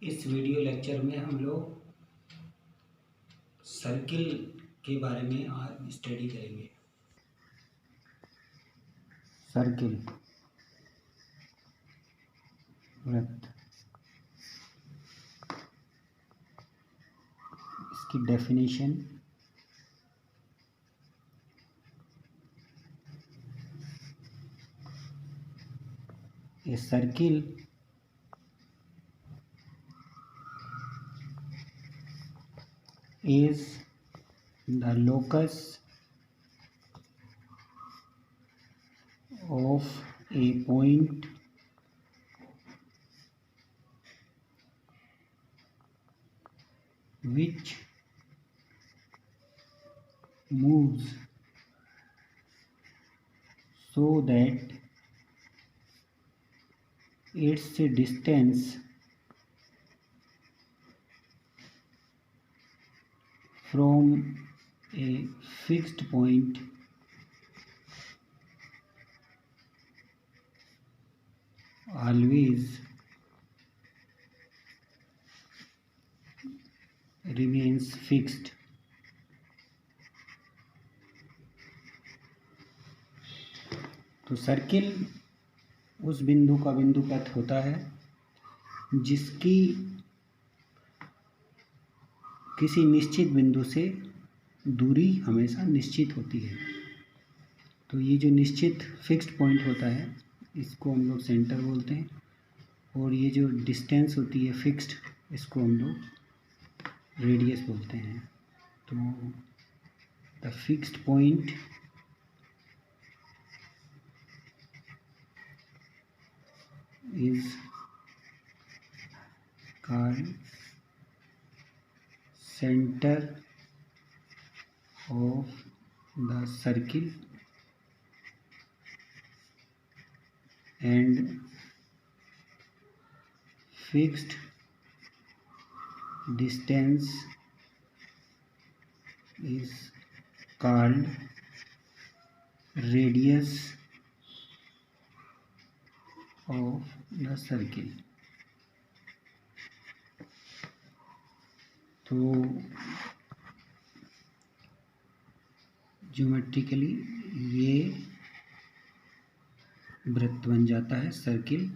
इस video lecture में हम लोग सर्किल के बारे में आज स्टडी करेंगे। सर्किल वृत्त, इसकी definition, a circle is the locus of a point which moves so that its distance from a fixed point always remains fixed. तो सर्किल उस बिंदु का बिंदुपथ होता है जिसकी किसी निश्चित बिंदु से दूरी हमेशा निश्चित होती है। तो ये जो निश्चित फिक्स्ड पॉइंट होता है इसको हम लोग सेंटर बोलते हैं, और ये जो डिस्टेंस होती है फिक्स्ड इसको हम लोग रेडियस बोलते हैं। तो the fixed point is called center of the circle and fixed distance is called radius of the circle। तो ज्योमेट्रिकली ये वृत्त बन जाता है सर्किल।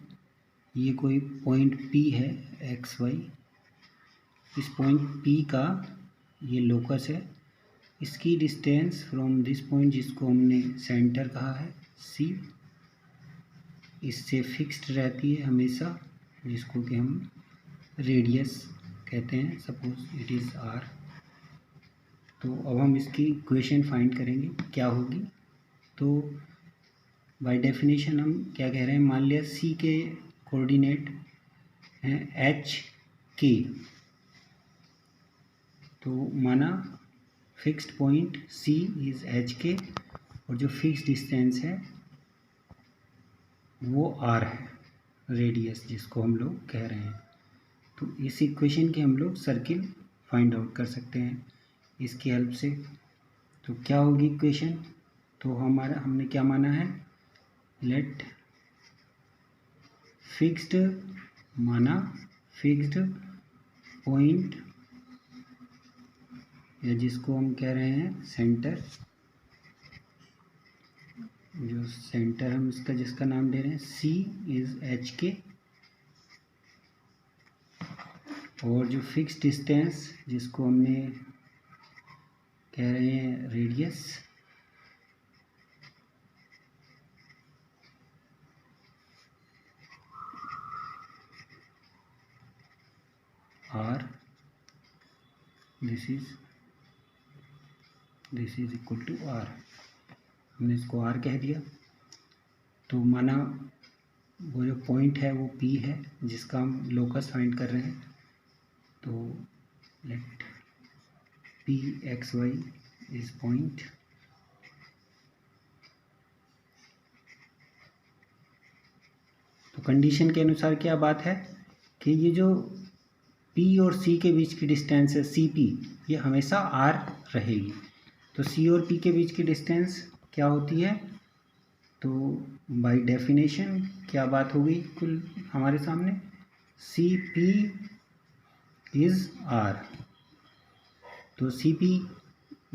ये कोई पॉइंट P है एक्स वाई, इस पॉइंट P का ये लोकस है। इसकी डिस्टेंस फ्रॉम दिस पॉइंट जिसको हमने सेंटर कहा है C, इससे फिक्स्ड रहती है हमेशा, जिसको कि हम रेडियस कहते हैं। Suppose it is R। तो अब हम इसकी इक्वेशन फाइंड करेंगे क्या होगी। तो बाय डेफिनेशन हम क्या कह रहे हैं, मान लिया C के कोऑर्डिनेट हैं HK, तो माना fixed point C is HK और जो फिक्स्ड डिस्टेंस है वो R है, रेडियस जिसको हम लोग कह रहे हैं। तो इस इक्वेशन के हम लोग सर्किल फाइंड आउट कर सकते हैं इसकी हेल्प से। तो क्या होगी इक्वेशन, तो हमने क्या माना है, लेट फिक्स्ड, माना फिक्स्ड पॉइंट या जिसको हम कह रहे हैं सेंटर, जो सेंटर हम इसका जिसका नाम दे रहे हैं C इज़ HK, और जो फिक्स डिस्टेंस जिसको हमने कह रहे हैं radius, R, this is equal to R। हमने इसको R कह दिया। तो माना वो जो पॉइंट है वो P है जिसका हम लोकस फाइंड कर रहे हैं। तो let P X Y is point, तो कंडीशन के अनुसार क्या बात है कि ये जो P और C के बीच की डिस्टेंस है CP, ये हमेशा R रहेगी। तो C और P के बीच की डिस्टेंस क्या होती है, तो बाय डेफिनेशन क्या बात होगी कुल हमारे सामने, CP इज आर। तो सी पी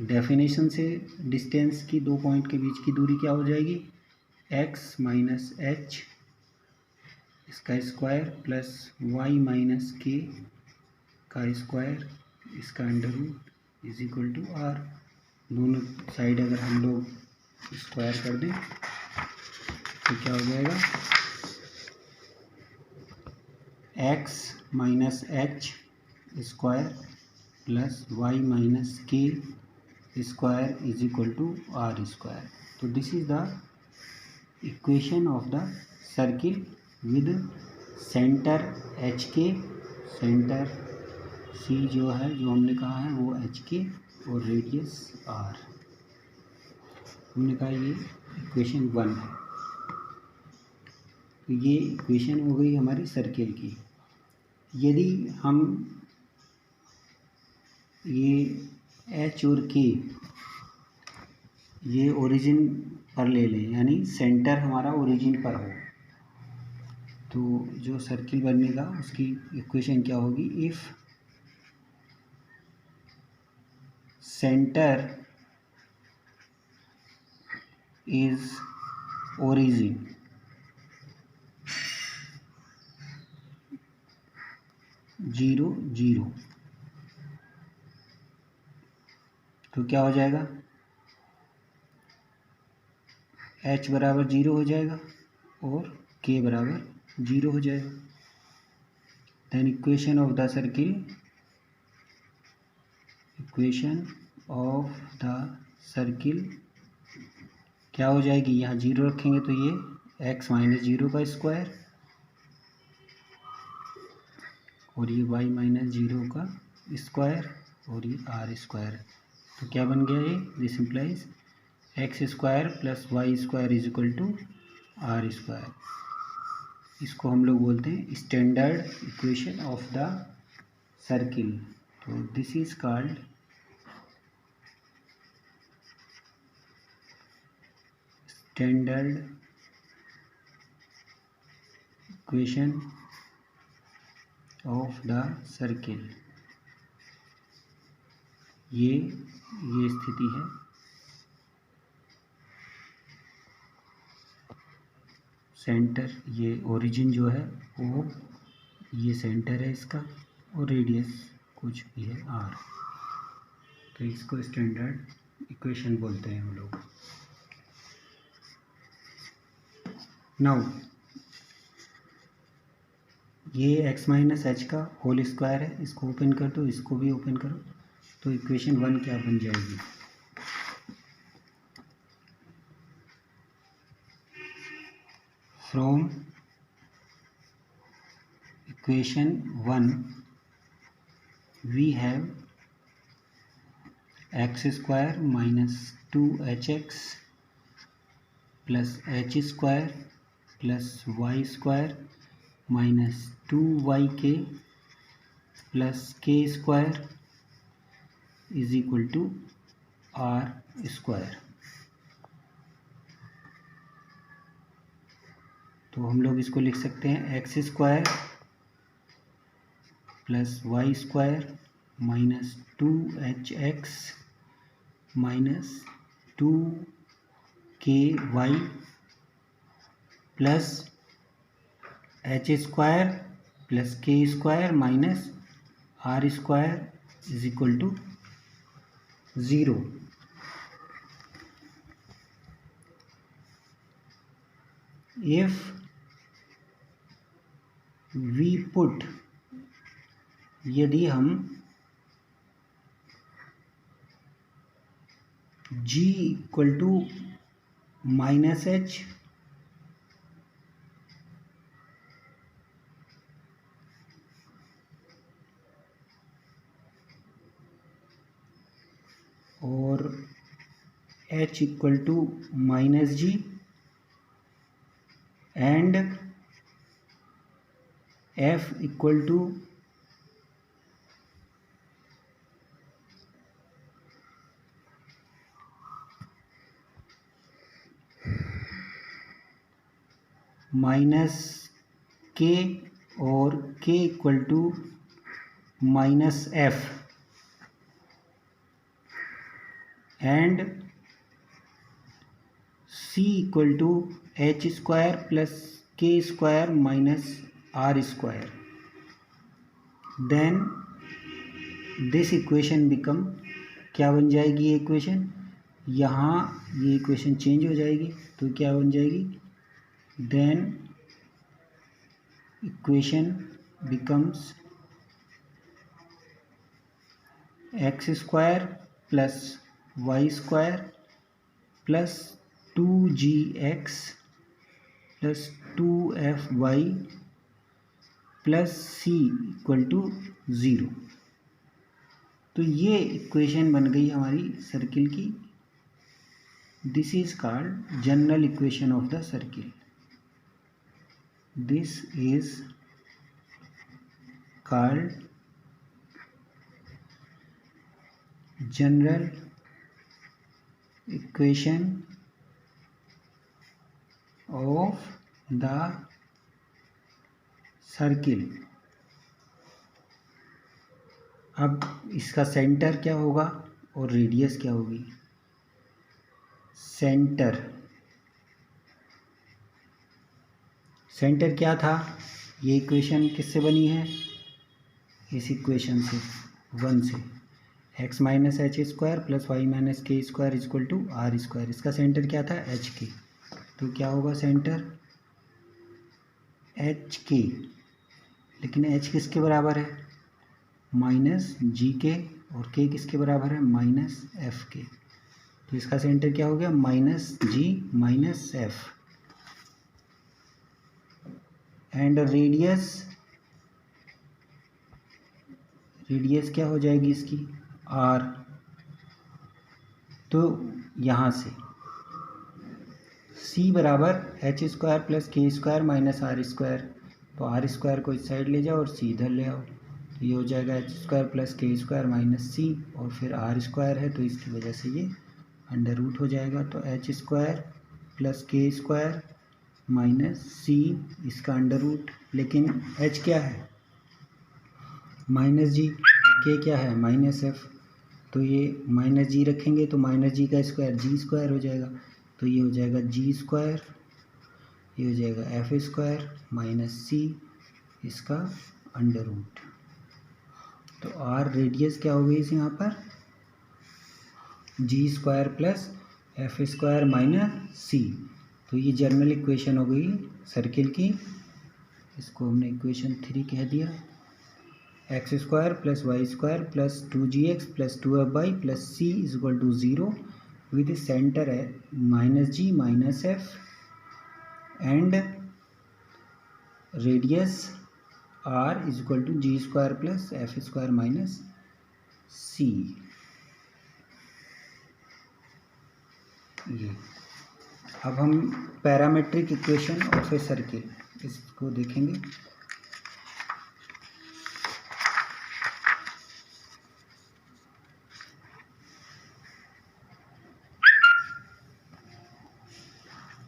डेफिनेशन से डिस्टेंस की दो पॉइंट के बीच की दूरी क्या हो जाएगी, एक्स माइनस एच इसका square plus Y minus k का स्क्वायर इसका under root is equal to R. दोनों साइड अगर हम लोग स्क्वायर कर दें तो क्या हो जाएगा, X minus H square plus Y minus K square is equal to R square. तो this is the equation of the circle with centre H K, centre C जो है जो हमने कहा है वो एच के और रेडियस आर। हमने कहा ये इक्वेशन 1 है। तो ये इक्वेशन हो गई हमारी सर्किल की। यदि हम ये एच और के ये ओरिजिन पर ले लें, यानी सेंटर हमारा ओरिजिन पर हो, तो जो सर्किल बनेगा उसकी इक्वेशन क्या होगी, if centre is origin zero zero, तो क्या हो जाएगा, h बराबर जीरो हो जाएगा और k बराबर जीरो हो जाएगा। Then equation of the circle, equation of the circle क्या हो जाएगी, यहाँ जीरो रखेंगे तो ये x माइनस जीरो का स्क्वायर और ये y माइनस जीरो का स्क्वायर और ये r स्क्वायर। तो क्या बन गया ये, this implies X square plus Y square is equal to R square. इसको हम लोग बोलते हैं standard equation of the circle. तो this is called standard equation of the circle. ये स्थिति है। सेंटर ये ओरिजिन जो है वो ये सेंटर है इसका और रेडियस कुछ भी है आर। तो इसको स्टैंडर्ड इक्वेशन बोलते हैं हम लोग। नाउ ये x माइनस एच का होल स्क्वायर है, इसको ओपन कर दो, इसको भी ओपन करो, तो इक्वेशन 1 क्या बन जाएगी, from equation 1 we have X square minus 2hx plus H square plus Y square minus 2yk plus K square is equal to R square. तो हम लोग इसको लिख सकते हैं X square plus Y square minus 2hx minus 2ky plus H square plus K square minus R square is equal to 0। If we put, यदि हम g equal to minus H और h equal to minus G and f equal to minus K और k equal to minus F and C equal to H square plus K square minus R square, then this equation become, क्या बन जाएगी ये equation, यहाँ ये equation change हो जाएगी तो क्या बन जाएगी, then equation becomes X square plus Y square plus 2gx plus 2fy plus C equal to 0। तो ये इक्वेशन बन गई हमारी सर्किल की। This is called general equation of the circle. This is called general equation of the circle. अब इसका centre क्या होगा और रेडियस क्या होगी। सेंटर क्या था, ये इक्वेशन किससे बनी है, इस इक्वेशन से 1 से, X minus H square plus Y minus K square equal to R square. इसका सेंटर क्या था, एच के, तो क्या होगा सेंटर एच के, लेकिन एच किसके बराबर है, माइनस जी के, और के किसके बराबर है, माइनस एफ के। तो इसका सेंटर क्या हो गया, minus G minus F. And radius क्या हो जाएगी इसकी, आर। तो यहाँ से c बराबर H square plus K square minus R square, तो आर स्क्वायर को इस साइड ले जाओ और सी इधर ले आओ, तो ये हो जाएगा H square plus K square minus सी, और फिर आर स्क्वायर है तो इसकी वजह से ये अंडर रूट हो जाएगा। तो H square plus K square minus C, इसका अंडर रूट, लेकिन एच क्या है, माइनस जी, के क्या है, माइनस एफ, तो ये माइनस जी रखेंगे तो माइनस जी का स्क्वायर जी स्क्वायर हो जाएगा, तो ये हो जाएगा जी स्क्वायर, ये हो जाएगा एफ स्क्वायर माइनस सी, इसका अंडर रूट। तो आर रेडियस क्या हो गई इस यहाँ पर, G square plus F square minus C. तो ये जनरल इक्वेशन हो गई सर्किल की, इसको हमने इक्वेशन 3 कह दिया। X square plus Y square plus 2gx plus 2fy plus C is equal to 0 with centre है minus G minus F and radius R is equal to G square plus F square minus C. ये अब हम parametric equation of a circle इसको देखेंगे।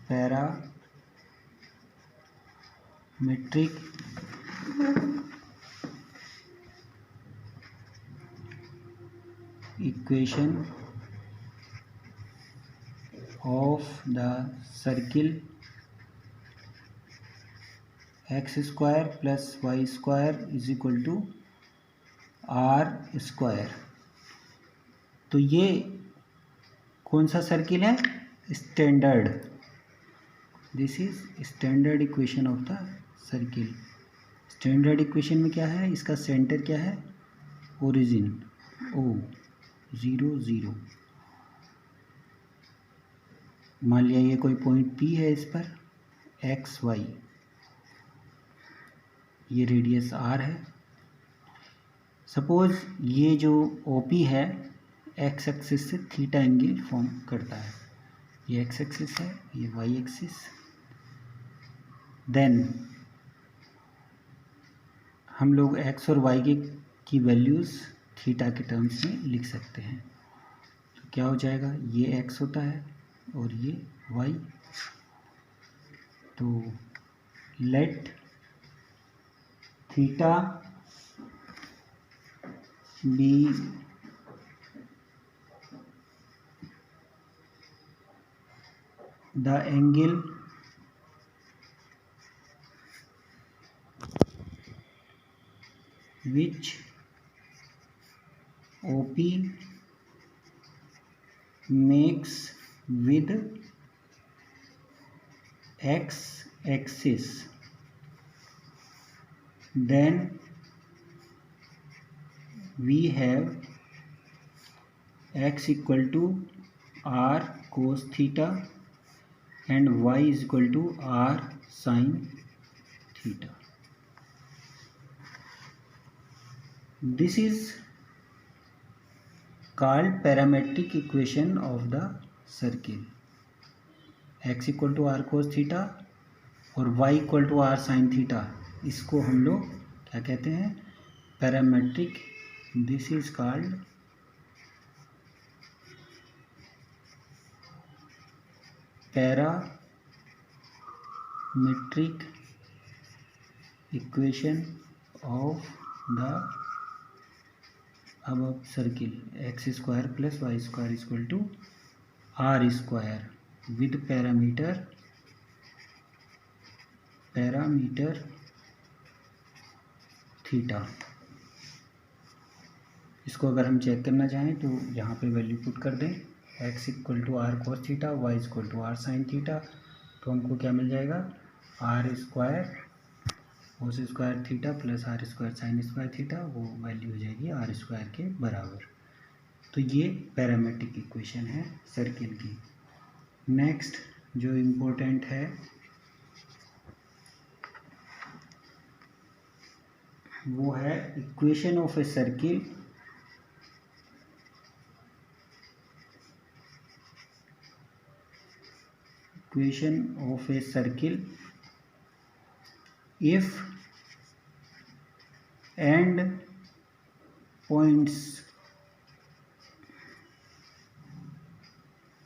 Parametric equation of the circle X square plus Y square is equal to R square. तो ये कौन सा circle है, standard, this is standard equation of the circle. Standard equation में क्या है, इसका सेंटर क्या है, ओरिजिन ओ 0 0। मान लिया ये कोई पॉइंट P है, इस पर एक्स वाई, ये रेडियस R है। सपोज ये जो OP है एक्स एक्सिस से थीटा एंगल फॉर्म करता है, ये एक्स एक्सिस है, ये वाई एक्सिस। देन हम लोग एक्स और वाई की वैल्यूज़ थीटा के टर्म्स में लिख सकते हैं। तो क्या हो जाएगा, ये एक्स होता है और ये वाई। तो let theta be the angle which OP makes with x axis, then we have x equal to r cos theta and y is equal to r sin theta. This is called parametric equation of the circle. x equal to R cos theta और y equal to R sine theta, इसको हम लोग क्या कहते हैं? Parametric. This is called parametric equation of the अब circle. X square plus Y square equal to R square with parameter theta. इसको अगर हम चेक करना चाहें तो यहाँ पे वैल्यू पुट कर दें, X equal to R cos theta, Y equal to R sine theta, तो हमको क्या मिल जाएगा? R square cos square theta plus R square sine square theta, वो वैल्यू हो जाएगी आर स्क्वायर के बराबर. तो ये पैरामेट्रिक इक्वेशन है सर्किल की. नेक्स्ट जो इम्पोर्टेंट है वो है equation of a circle if end points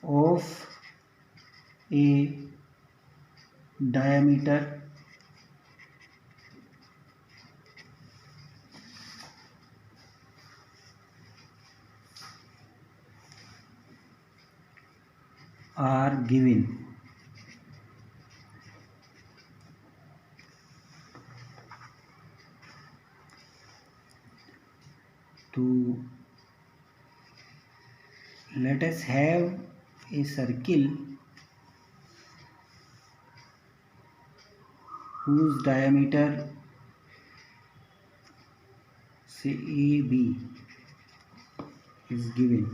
of a diameter are given. तो let us have a circle whose diameter say AB is given.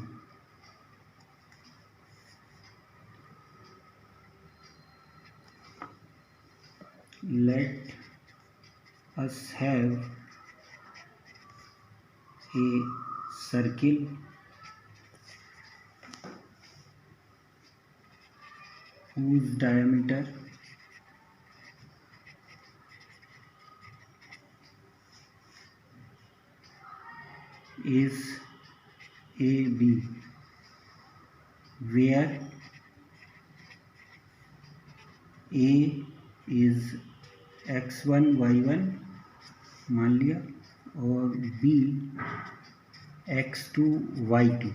Let us have a circle whose diameter is AB, where A is x1 y1 मान लिया और B x2 y2.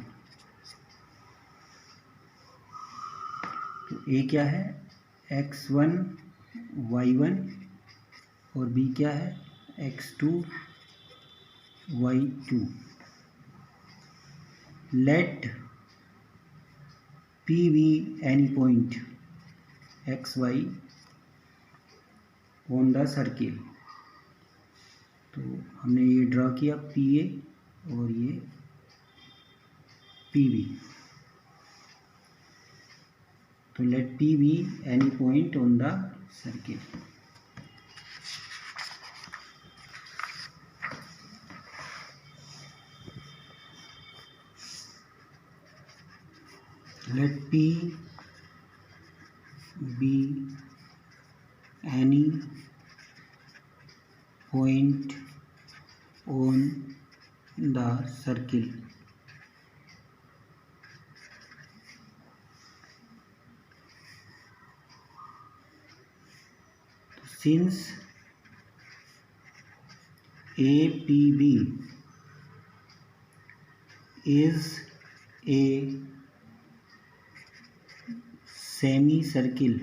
तो A क्या है? x1 y1 और B क्या है? x2 y2. Let P be any point x y on the circle. तो हमने ये ड्रॉ किया पी ए और ये पी बी. तो let P be any point on the circle. Let P be any point on the circle. Since APB is a semicircle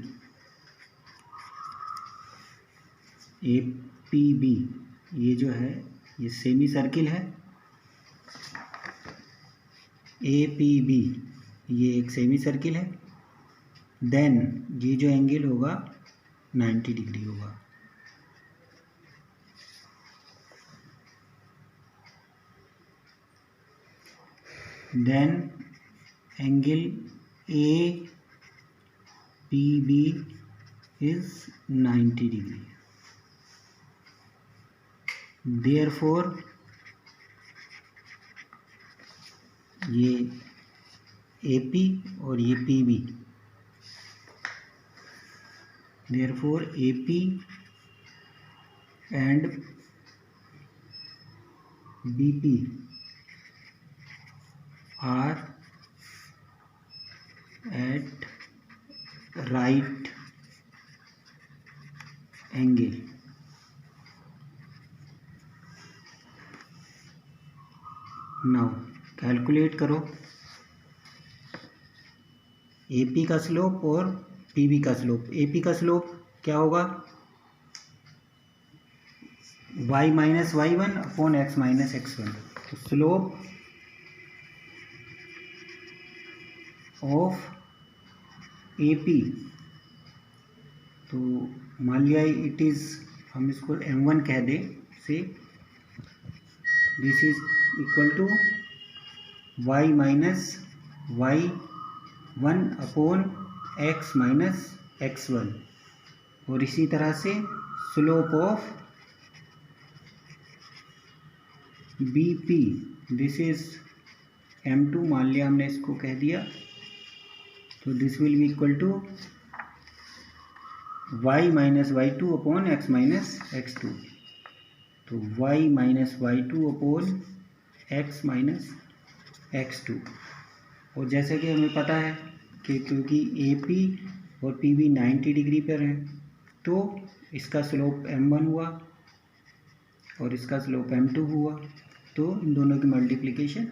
APB, ये जो है ये सेमी सर्किल है APB, ये एक सेमी सर्किल है, देन ये जो एंगल होगा 90 डिग्री होगा। Then angle APB is 90 degree. Therefore ये AP और ये PB, therefore AP and BP are at right angle। Now calculate करो AP का स्लोप और PB का स्लोप। AP का स्लोप क्या होगा, y minus y1 upon x minus x1। तो स्लोप ऑफ AP, तो मान लिया इट इज़, हम इसको m1 कह दें से, this is equal to y minus y1 upon x minus x1। और इसी तरह से slope of BP, this is m2, मान लिया हमने इसको कह दिया, तो this will be equal to y minus y2 upon x minus x2। तो y minus y2 upon x minus x2। और जैसे कि हमें पता है कि क्योंकि AP और PB 90 डिग्री पर हैं, तो इसका स्लोप m1 हुआ और इसका स्लोप m2 हुआ, तो इन दोनों की मल्टीप्लिकेशन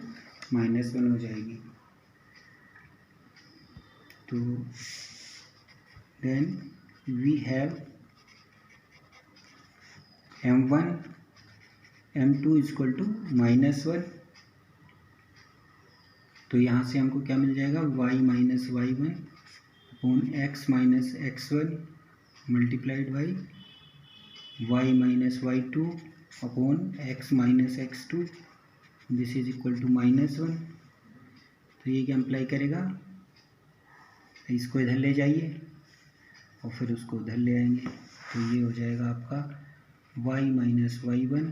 -1 हो जाएगी। तो then we have m1 m2 equal to -1। तो यहाँ से हमको क्या मिल जाएगा, y minus y1 upon x minus x1 multiplied by y minus y2 upon x minus x2, this is equal to -1। तो ये क्या अप्लाई करेगा, इसको इधर ले जाइए और फिर उसको उधर ले आएंगे, तो ये हो जाएगा आपका y minus y1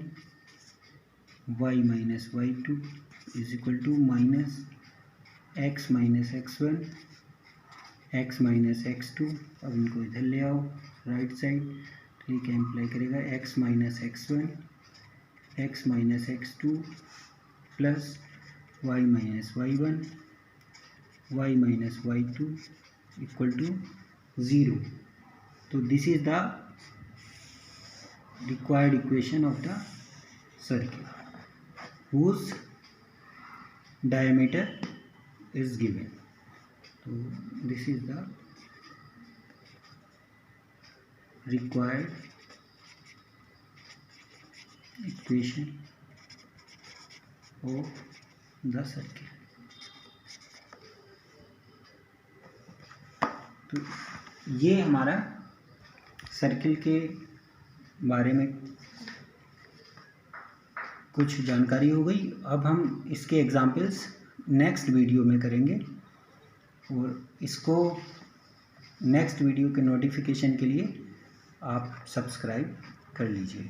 y minus y2 is equal to minus x minus x1 x minus x2। अब इनको इधर ले आओ राइट साइड, तो ये क्या इम्प्लाई करेगा, x minus x1 x minus x2 plus y minus y1 y minus y2 equal to 0। तो this is the required equation of the circle whose diameter is given। तो दिस इज द required equation of the circle। तो ये हमारा circle के बारे में कुछ जानकारी हो गई। अब हम इसके एग्जाम्पल्स नेक्स्ट वीडियो में करेंगे, और इसको नेक्स्ट वीडियो के नोटिफिकेशन के लिए आप सब्सक्राइब कर लीजिए।